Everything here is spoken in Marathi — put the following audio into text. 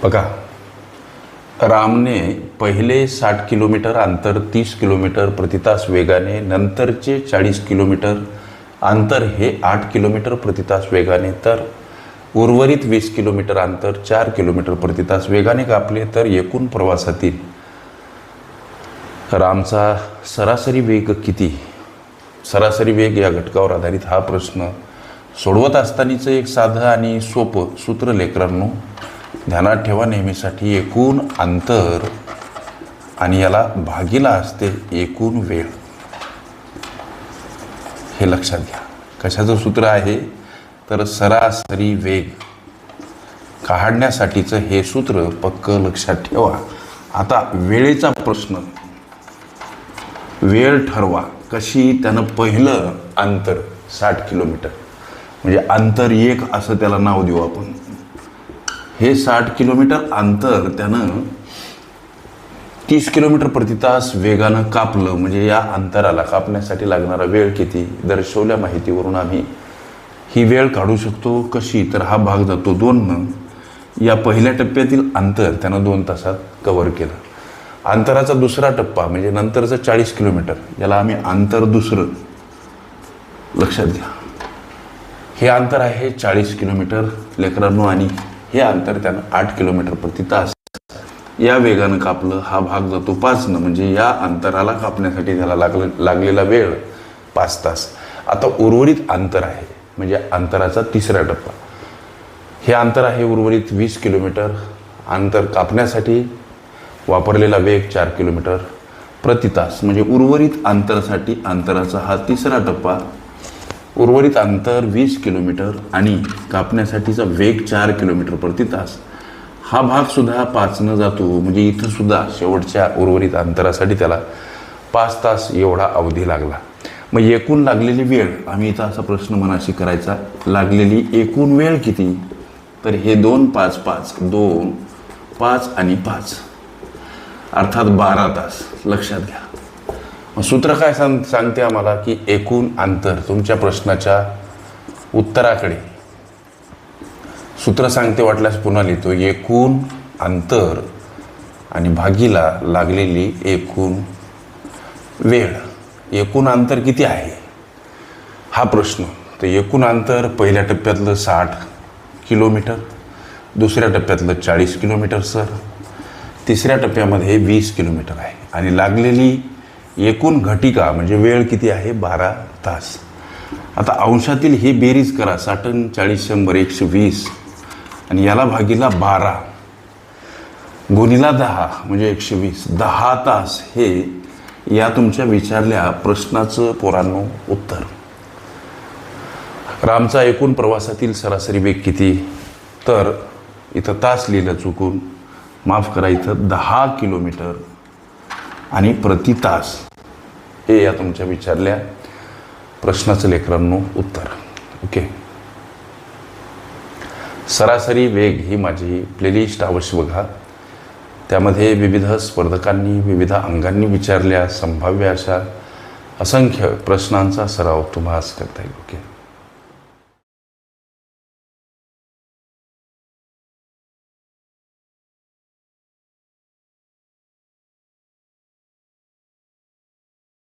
बघा, रामने पहिले 60 किलोमीटर अंतर 30 किलोमीटर प्रति तास वेगाने, नंतरचे 40 किलोमीटर अंतर हे 8 किलोमीटर प्रति तास वेगाने, तर उर्वरित 20 किलोमीटर अंतर 4 किलोमीटर प्रति तास वेगाने कापले. तर एकूण प्रवासातील रामचा सरासरी वेग किती? सरासरी वेग या घटकावर आधारित हा प्रश्न सोडवत असतानाचं एक साधं आणि सोपं सूत्र लेकरांनो ध्यानात ठेवा. नेहमीसाठी एकूण अंतर आणि याला भागीला असते एकूण वेळ, हे लक्षात घ्या. कशाचं सूत्र आहे तर सरासरी वेग काढण्यासाठीचं हे सूत्र पक्क लक्षात ठेवा. आता वेळेचा प्रश्न, वेळ ठरवा कशी. त्यानं पहिलं अंतर 60 किलोमीटर म्हणजे अंतर 1 असं त्याला नाव देऊ आपण. हे 60 किलोमीटर अंतर त्यानं 30 किलोमीटर प्रति तास वेगानं कापलं. म्हणजे या अंतराला कापण्यासाठी लागणारा वेळ किती दर्शवल्या माहितीवरून आम्ही ही वेळ काढू शकतो. कशी तर हा भाग जातो 2नं. या पहिल्या टप्प्यातील अंतर त्यानं 2 तासात कव्हर केलं. अंतराचा दुसरा टप्पा म्हणजे नंतरचं 40 किलोमीटर, याला आम्ही अंतर दुसरं लक्षात घ्या. हे अंतर आहे 40 किलोमीटर लेकरांनो, आणि हे अंतर त्यानं 8 किलोमीटर प्रति तास या वेगानं कापलं. हा भाग जातो 5नं. म्हणजे या अंतराला कापण्यासाठी त्याला लागलेला वेळ 5 तास. आता उर्वरित अंतर आहे म्हणजे अंतराचा तिसरा टप्पा. हे अंतर आहे उर्वरित 20 किलोमीटर. अंतर कापण्यासाठी वापरलेला वेग 4 किलोमीटर प्रति तास. म्हणजे उर्वरित अंतरासाठी अंतराचा हा तिसरा टप्पा. उर्वरित अंतर 20 किलोमीटर आणि कापण्यासाठीचा वेग 4 किलोमीटर प्रति तास. हा भाग सुद्धा 5नं जातो. म्हणजे इथं सुद्धा शेवटच्या उर्वरित अंतरासाठी त्याला 5 तास एवढा अवधी लागला. मग एकूण लागलेली वेळ, आम्ही इथं असा प्रश्न मनाशी करायचा, लागलेली एकूण वेळ किती तर हे 2 5 5 2 5 आणि 5 अर्थात 12 तास. लक्षात घ्या. मग सूत्र काय सांगते आम्हाला की एकूण अंतर, तुमच्या प्रश्नाच्या उत्तराकडे सूत्र सांगते, वाटल्यास पुन्हा लिहितो. एकूण अंतर आणि भागीला लागलेली एकूण वेळ. एकूण अंतर किती आहे हा प्रश्न. तर एकूण अंतर पहिल्या टप्प्यातलं 60 किलोमीटर, दुसऱ्या टप्प्यातलं 40 किलोमीटर सर, तिसऱ्या टप्प्यामध्ये 20 किलोमीटर आहे. आणि लागलेली एकूण घटिका म्हणजे वेळ किती आहे 12 तास. आता अंशातील ही बेरीज करा. 60 40 100 120 आणि याला भागीला 12 गुणिला 10 म्हणजे 120. 10 तास हे या तुमच्या विचारल्या प्रश्नाचं पोरांनो उत्तर. रामचा एकूण प्रवासातील सरासरी वेग किती तर इथं तास लिहिलं चुकून, माफ करा. इथं 10 किलोमीटर आणि प्रति तास हे या तुमच्या विचारल्या प्रश्नाचं लेकरांनो उत्तर. ओके. सरासरी वेग ही माझी प्लेलिस्ट अवश्य बघा. त्यामध्ये विविध स्पर्धकांनी विविध अंगांनी विचारल्या संभाव्य अशा असंख्य प्रश्नांचा सराव तुम्हाला करता येईल. ओके.